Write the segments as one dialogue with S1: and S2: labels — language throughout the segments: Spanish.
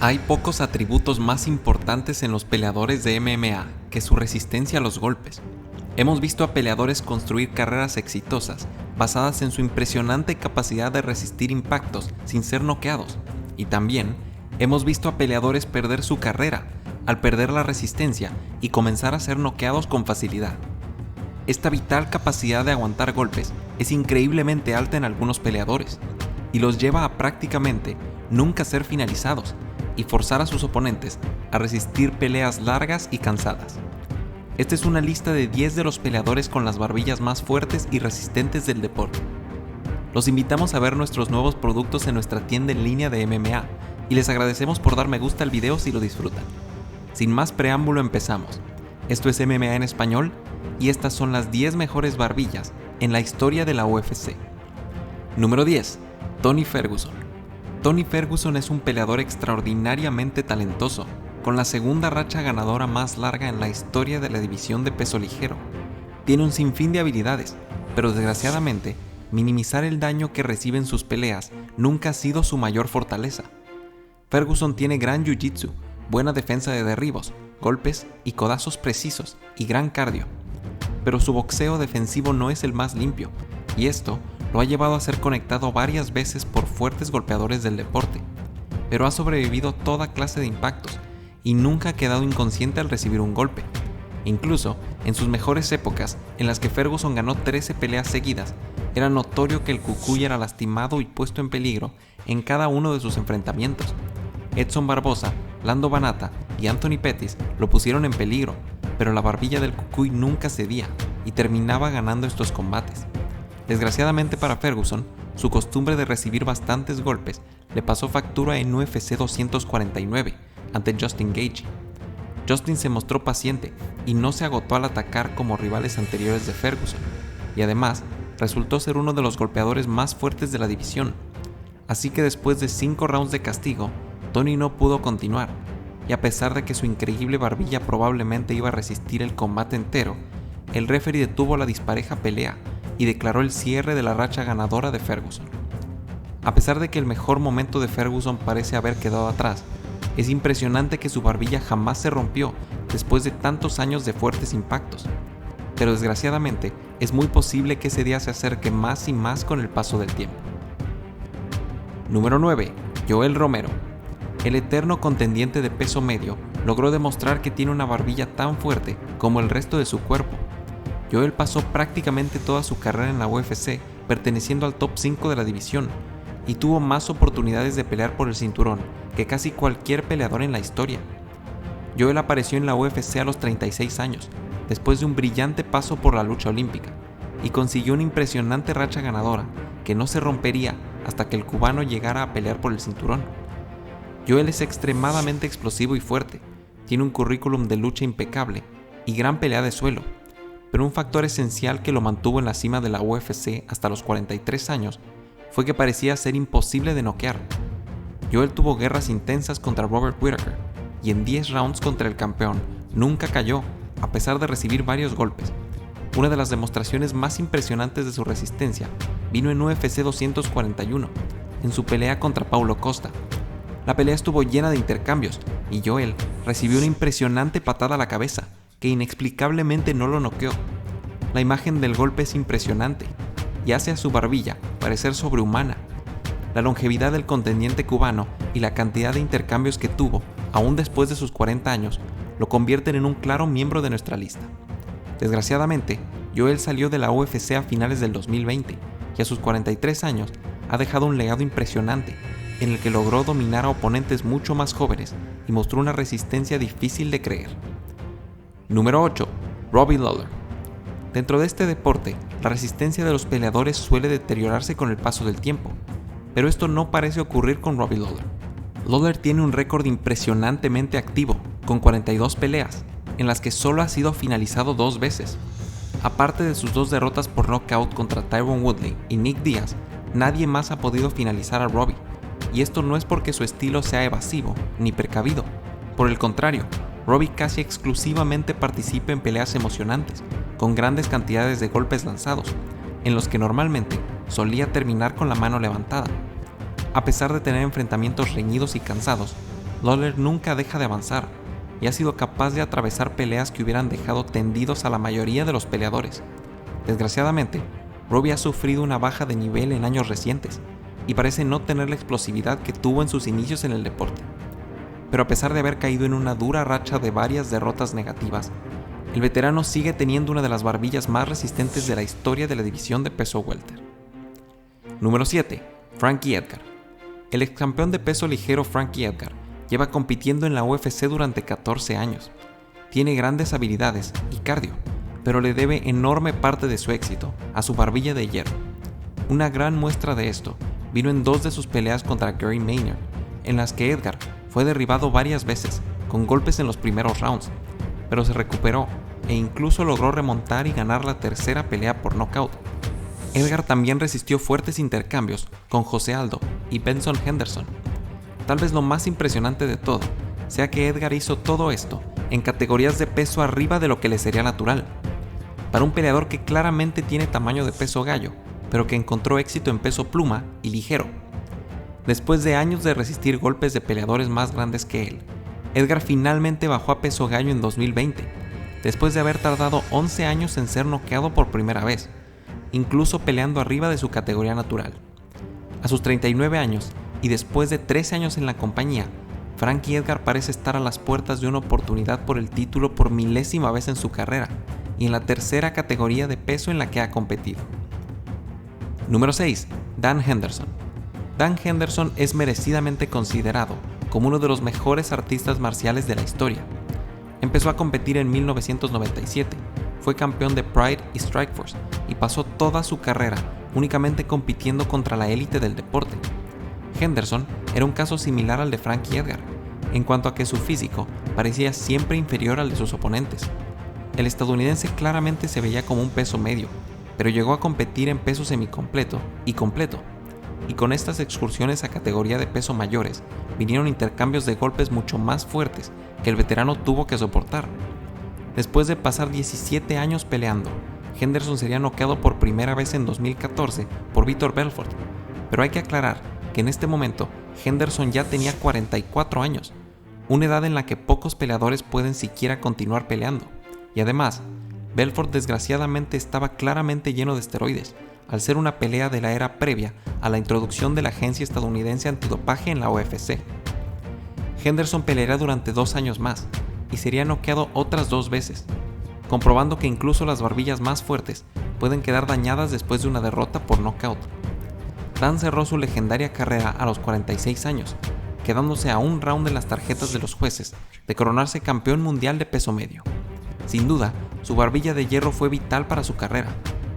S1: Hay pocos atributos más importantes en los peleadores de MMA que su resistencia a los golpes. Hemos visto a peleadores construir carreras exitosas basadas en su impresionante capacidad de resistir impactos sin ser noqueados, y también hemos visto a peleadores perder su carrera al perder la resistencia y comenzar a ser noqueados con facilidad. Esta vital capacidad de aguantar golpes es increíblemente alta en algunos peleadores y los lleva a prácticamente nunca ser finalizados y forzar a sus oponentes a resistir peleas largas y cansadas. Esta es una lista de 10 de los peleadores con las barbillas más fuertes y resistentes del deporte. Los invitamos a ver nuestros nuevos productos en nuestra tienda en línea de MMA y les agradecemos por dar me gusta al video si lo disfrutan. Sin más preámbulo, empezamos. Esto es MMA en español y estas son las 10 mejores barbillas en la historia de la UFC. Número 10. Tony Ferguson. Tony Ferguson es un peleador extraordinariamente talentoso, con la segunda racha ganadora más larga en la historia de la división de peso ligero. Tiene un sinfín de habilidades, pero desgraciadamente, minimizar el daño que recibe en sus peleas nunca ha sido su mayor fortaleza. Ferguson tiene gran jiu-jitsu, buena defensa de derribos, golpes y codazos precisos y gran cardio. Pero su boxeo defensivo no es el más limpio, y esto lo ha llevado a ser conectado varias veces por fuertes golpeadores del deporte, pero ha sobrevivido toda clase de impactos y nunca ha quedado inconsciente al recibir un golpe. Incluso en sus mejores épocas, en las que Ferguson ganó 13 peleas seguidas, era notorio que el cucuy era lastimado y puesto en peligro en cada uno de sus enfrentamientos. Edson Barboza, Lando Banata y Anthony Pettis lo pusieron en peligro, pero la barbilla del cucuy nunca cedía y terminaba ganando estos combates. Desgraciadamente para Ferguson, su costumbre de recibir bastantes golpes le pasó factura en UFC 249 ante Justin Gaethje. Justin se mostró paciente y no se agotó al atacar como rivales anteriores de Ferguson, y además resultó ser uno de los golpeadores más fuertes de la división. Así que después de 5 rounds de castigo, Tony no pudo continuar, y a pesar de que su increíble barbilla probablemente iba a resistir el combate entero, el referee detuvo la dispareja pelea y declaró el cierre de la racha ganadora de Ferguson. A pesar de que el mejor momento de Ferguson parece haber quedado atrás, es impresionante que su barbilla jamás se rompió después de tantos años de fuertes impactos. Pero desgraciadamente, es muy posible que ese día se acerque más y más con el paso del tiempo. Número 9. Yoel Romero. El eterno contendiente de peso medio logró demostrar que tiene una barbilla tan fuerte como el resto de su cuerpo. Yoel pasó prácticamente toda su carrera en la UFC perteneciendo al top 5 de la división y tuvo más oportunidades de pelear por el cinturón que casi cualquier peleador en la historia. Yoel apareció en la UFC a los 36 años, después de un brillante paso por la lucha olímpica, y consiguió una impresionante racha ganadora que no se rompería hasta que el cubano llegara a pelear por el cinturón. Yoel es extremadamente explosivo y fuerte, tiene un currículum de lucha impecable y gran pelea de suelo, pero un factor esencial que lo mantuvo en la cima de la UFC hasta los 43 años fue que parecía ser imposible de noquear. Yoel tuvo guerras intensas contra Robert Whittaker y en 10 rounds contra el campeón nunca cayó, a pesar de recibir varios golpes. Una de las demostraciones más impresionantes de su resistencia vino en UFC 241, en su pelea contra Paulo Costa. La pelea estuvo llena de intercambios y Yoel recibió una impresionante patada a la cabeza que inexplicablemente no lo noqueó. La imagen del golpe es impresionante y hace a su barbilla parecer sobrehumana. La longevidad del contendiente cubano y la cantidad de intercambios que tuvo, aún después de sus 40 años, lo convierten en un claro miembro de nuestra lista. Desgraciadamente, Yoel salió de la UFC a finales del 2020 y a sus 43 años ha dejado un legado impresionante en el que logró dominar a oponentes mucho más jóvenes y mostró una resistencia difícil de creer. Número 8. Robbie Lawler. Dentro de este deporte, la resistencia de los peleadores suele deteriorarse con el paso del tiempo, pero esto no parece ocurrir con Robbie Lawler. Lawler tiene un récord impresionantemente activo, con 42 peleas, en las que solo ha sido finalizado 2 veces. Aparte de sus 2 derrotas por nocaut contra Tyron Woodley y Nick Diaz, nadie más ha podido finalizar a Robbie, y esto no es porque su estilo sea evasivo ni precavido. Por el contrario, Robbie casi exclusivamente participa en peleas emocionantes, con grandes cantidades de golpes lanzados, en los que normalmente solía terminar con la mano levantada. A pesar de tener enfrentamientos reñidos y cansados, Lawler nunca deja de avanzar y ha sido capaz de atravesar peleas que hubieran dejado tendidos a la mayoría de los peleadores. Desgraciadamente, Robbie ha sufrido una baja de nivel en años recientes y parece no tener la explosividad que tuvo en sus inicios en el deporte. Pero a pesar de haber caído en una dura racha de varias derrotas negativas, el veterano sigue teniendo una de las barbillas más resistentes de la historia de la división de peso welter. Número 7. Frankie Edgar. El ex campeón de peso ligero Frankie Edgar lleva compitiendo en la UFC durante 14 años. Tiene grandes habilidades y cardio, pero le debe enorme parte de su éxito a su barbilla de hierro. Una gran muestra de esto vino en 2 de sus peleas contra Gary Maynard, en las que Edgar fue derribado varias veces con golpes en los primeros rounds, pero se recuperó e incluso logró remontar y ganar la tercera pelea por nocaut. Edgar también resistió fuertes intercambios con José Aldo y Benson Henderson. Tal vez lo más impresionante de todo sea que Edgar hizo todo esto en categorías de peso arriba de lo que le sería natural. Para un peleador que claramente tiene tamaño de peso gallo, pero que encontró éxito en peso pluma y ligero. Después de años de resistir golpes de peleadores más grandes que él, Edgar finalmente bajó a peso gallo en 2020, después de haber tardado 11 años en ser noqueado por primera vez, incluso peleando arriba de su categoría natural. A sus 39 años y después de 13 años en la compañía, Frankie Edgar parece estar a las puertas de una oportunidad por el título por milésima vez en su carrera y en la tercera categoría de peso en la que ha competido. Número 6. Dan Henderson. Dan Henderson es merecidamente considerado como uno de los mejores artistas marciales de la historia. Empezó a competir en 1997, fue campeón de Pride y Strikeforce y pasó toda su carrera únicamente compitiendo contra la élite del deporte. Henderson era un caso similar al de Frankie Edgar, en cuanto a que su físico parecía siempre inferior al de sus oponentes. El estadounidense claramente se veía como un peso medio, pero llegó a competir en peso semicompleto y completo, y con estas excursiones a categoría de peso mayores vinieron intercambios de golpes mucho más fuertes que el veterano tuvo que soportar. Después de pasar 17 años peleando, Henderson sería noqueado por primera vez en 2014 por Vitor Belfort, pero hay que aclarar que en este momento Henderson ya tenía 44 años, una edad en la que pocos peleadores pueden siquiera continuar peleando, y además, Belfort desgraciadamente estaba claramente lleno de esteroides, al ser una pelea de la era previa a la introducción de la agencia estadounidense antidopaje en la UFC. Henderson pelearía durante 2 años más, y sería noqueado otras 2 veces, comprobando que incluso las barbillas más fuertes pueden quedar dañadas después de una derrota por nocaut. Dan cerró su legendaria carrera a los 46 años, quedándose a un round en las tarjetas de los jueces de coronarse campeón mundial de peso medio. Sin duda, su barbilla de hierro fue vital para su carrera,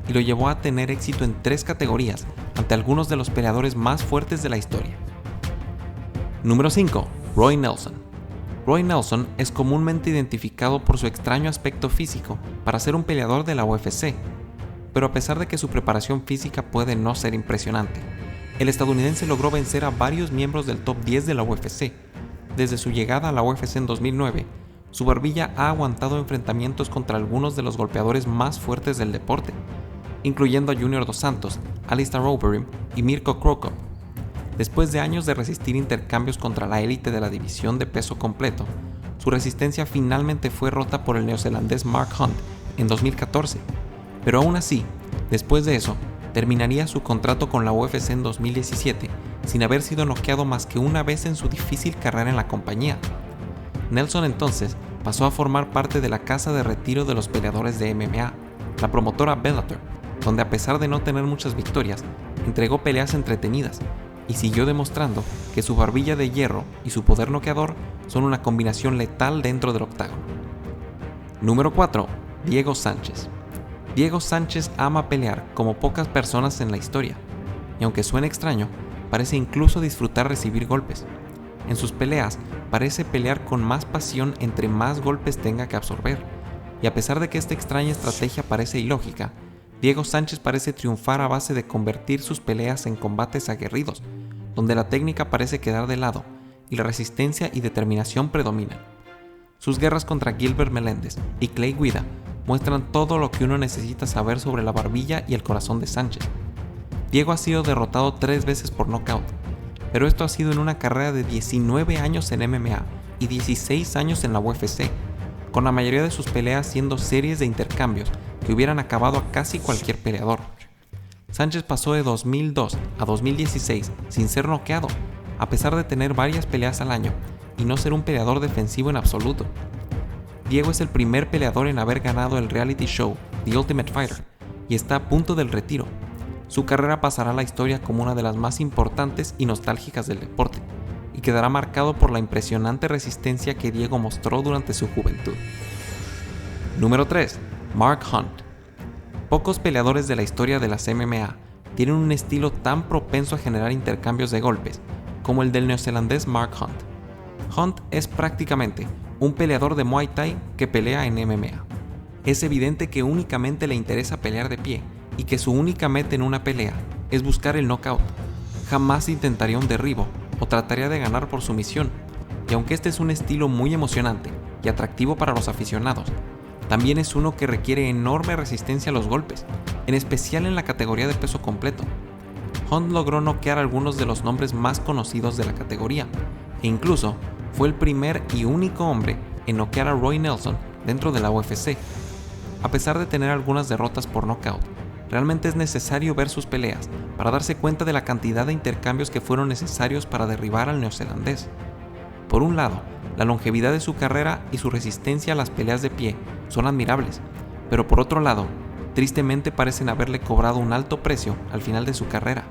S1: y lo llevó a tener éxito en 3 categorías ante algunos de los peleadores más fuertes de la historia. Número 5. Roy Nelson. Roy Nelson es comúnmente identificado por su extraño aspecto físico para ser un peleador de la UFC, pero a pesar de que su preparación física puede no ser impresionante, el estadounidense logró vencer a varios miembros del top 10 de la UFC. Desde su llegada a la UFC en 2009, su barbilla ha aguantado enfrentamientos contra algunos de los golpeadores más fuertes del deporte, incluyendo a Junior Dos Santos, Alistair Overeem y Mirko Cro Cop. Después de años de resistir intercambios contra la élite de la división de peso completo, su resistencia finalmente fue rota por el neozelandés Mark Hunt en 2014, pero aún así, después de eso, terminaría su contrato con la UFC en 2017 sin haber sido noqueado más que una vez en su difícil carrera en la compañía. Nelson entonces pasó a formar parte de la casa de retiro de los peleadores de MMA, la promotora Bellator, donde a pesar de no tener muchas victorias, entregó peleas entretenidas y siguió demostrando que su barbilla de hierro y su poder noqueador son una combinación letal dentro del octágono. Número 4. Diego Sánchez. Diego Sánchez ama pelear como pocas personas en la historia, y aunque suene extraño, parece incluso disfrutar recibir golpes. En sus peleas parece pelear con más pasión entre más golpes tenga que absorber, y a pesar de que esta extraña estrategia parece ilógica, Diego Sánchez parece triunfar a base de convertir sus peleas en combates aguerridos, donde la técnica parece quedar de lado y la resistencia y determinación predominan. Sus guerras contra Gilbert Melendez y Clay Guida muestran todo lo que uno necesita saber sobre la barbilla y el corazón de Sánchez. Diego ha sido derrotado 3 veces por nocaut, pero esto ha sido en una carrera de 19 años en MMA y 16 años en la UFC, con la mayoría de sus peleas siendo series de intercambios que hubieran acabado a casi cualquier peleador. Sánchez pasó de 2002 a 2016 sin ser noqueado, a pesar de tener varias peleas al año y no ser un peleador defensivo en absoluto. Diego es el primer peleador en haber ganado el reality show The Ultimate Fighter y está a punto del retiro. Su carrera pasará a la historia como una de las más importantes y nostálgicas del deporte, y quedará marcado por la impresionante resistencia que Diego mostró durante su juventud. Número 3. Mark Hunt. Pocos peleadores de la historia de las MMA tienen un estilo tan propenso a generar intercambios de golpes como el del neozelandés Mark Hunt. Hunt es prácticamente un peleador de Muay Thai que pelea en MMA. Es evidente que únicamente le interesa pelear de pie y que su única meta en una pelea es buscar el knockout. Jamás intentaría un derribo o trataría de ganar por sumisión, y aunque este es un estilo muy emocionante y atractivo para los aficionados, también es uno que requiere enorme resistencia a los golpes, en especial en la categoría de peso completo. Hunt logró noquear a algunos de los nombres más conocidos de la categoría, e incluso fue el primer y único hombre en noquear a Roy Nelson dentro de la UFC. A pesar de tener algunas derrotas por nocaut, realmente es necesario ver sus peleas para darse cuenta de la cantidad de intercambios que fueron necesarios para derribar al neozelandés. Por un lado, la longevidad de su carrera y su resistencia a las peleas de pie son admirables, pero por otro lado, tristemente parecen haberle cobrado un alto precio al final de su carrera.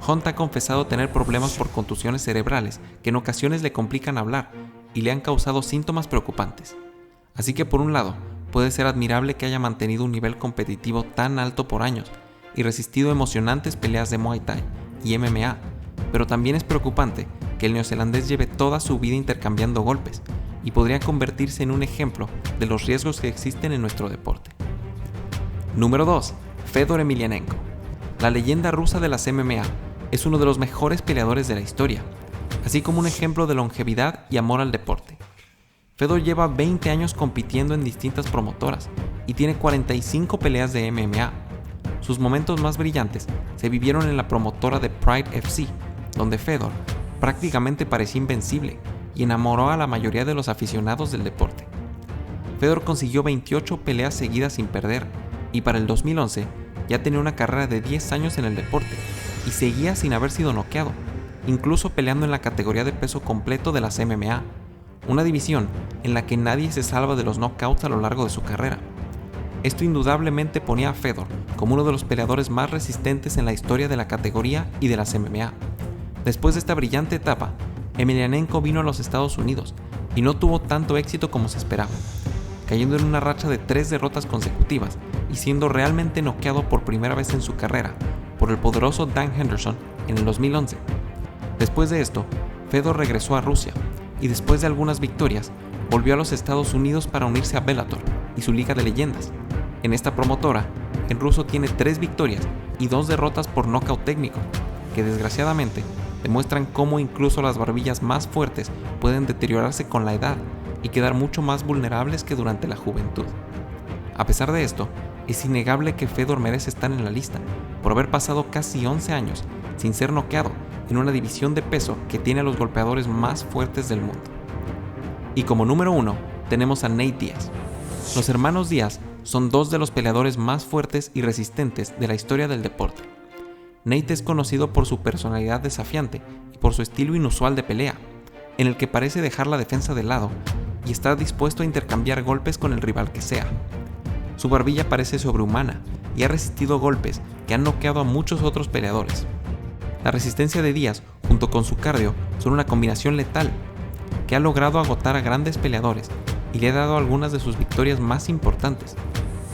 S1: Hunt ha confesado tener problemas por contusiones cerebrales que en ocasiones le complican hablar y le han causado síntomas preocupantes. Así que por un lado, puede ser admirable que haya mantenido un nivel competitivo tan alto por años y resistido emocionantes peleas de Muay Thai y MMA, pero también es preocupante que el neozelandés lleve toda su vida intercambiando golpes y podría convertirse en un ejemplo de los riesgos que existen en nuestro deporte. Número 2. Fedor Emelianenko. La leyenda rusa de las MMA es uno de los mejores peleadores de la historia, así como un ejemplo de longevidad y amor al deporte. Fedor lleva 20 años compitiendo en distintas promotoras y tiene 45 peleas de MMA. Sus momentos más brillantes se vivieron en la promotora de Pride FC, donde Fedor prácticamente parecía invencible y enamoró a la mayoría de los aficionados del deporte. Fedor consiguió 28 peleas seguidas sin perder y para el 2011 ya tenía una carrera de 10 años en el deporte y seguía sin haber sido noqueado, incluso peleando en la categoría de peso completo de las MMA, una división en la que nadie se salva de los knockouts a lo largo de su carrera. Esto indudablemente ponía a Fedor como uno de los peleadores más resistentes en la historia de la categoría y de las MMA. Después de esta brillante etapa, Emelianenko vino a los Estados Unidos y no tuvo tanto éxito como se esperaba, cayendo en una racha de 3 derrotas consecutivas y siendo realmente noqueado por primera vez en su carrera por el poderoso Dan Henderson en el 2011. Después de esto, Fedor regresó a Rusia y después de algunas victorias, volvió a los Estados Unidos para unirse a Bellator y su liga de leyendas. En esta promotora, el ruso tiene 3 victorias y 2 derrotas por nocaut técnico, que desgraciadamente demuestran cómo incluso las barbillas más fuertes pueden deteriorarse con la edad y quedar mucho más vulnerables que durante la juventud. A pesar de esto, es innegable que Fedor merece estar en la lista por haber pasado casi 11 años sin ser noqueado en una división de peso que tiene a los golpeadores más fuertes del mundo. Y como número 1 tenemos a Nate Diaz. Los hermanos Diaz son 2 de los peleadores más fuertes y resistentes de la historia del deporte. Nate es conocido por su personalidad desafiante y por su estilo inusual de pelea, en el que parece dejar la defensa de lado y está dispuesto a intercambiar golpes con el rival que sea. Su barbilla parece sobrehumana y ha resistido golpes que han noqueado a muchos otros peleadores. La resistencia de Diaz junto con su cardio son una combinación letal que ha logrado agotar a grandes peleadores y le ha dado algunas de sus victorias más importantes.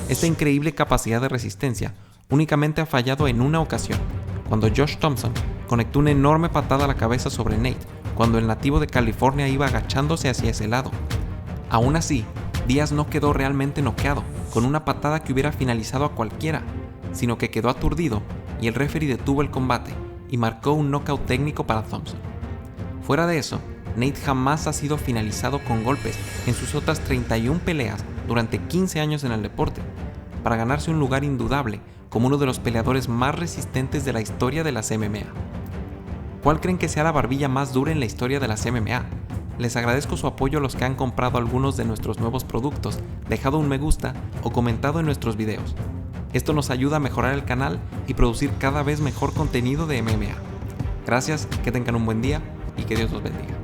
S1: Esta increíble capacidad de resistencia únicamente ha fallado en una ocasión, cuando Josh Thompson conectó una enorme patada a la cabeza sobre Nate cuando el nativo de California iba agachándose hacia ese lado. Aún así, Diaz no quedó realmente noqueado con una patada que hubiera finalizado a cualquiera, sino que quedó aturdido y el referee detuvo el combate y marcó un knockout técnico para Thompson. Fuera de eso, Nate jamás ha sido finalizado con golpes en sus otras 31 peleas durante 15 años en el deporte, para ganarse un lugar indudable como uno de los peleadores más resistentes de la historia de las MMA. ¿Cuál creen que sea la barbilla más dura en la historia de las MMA? Les agradezco su apoyo a los que han comprado algunos de nuestros nuevos productos, dejado un me gusta o comentado en nuestros videos. Esto nos ayuda a mejorar el canal y producir cada vez mejor contenido de MMA. Gracias, que tengan un buen día y que Dios los bendiga.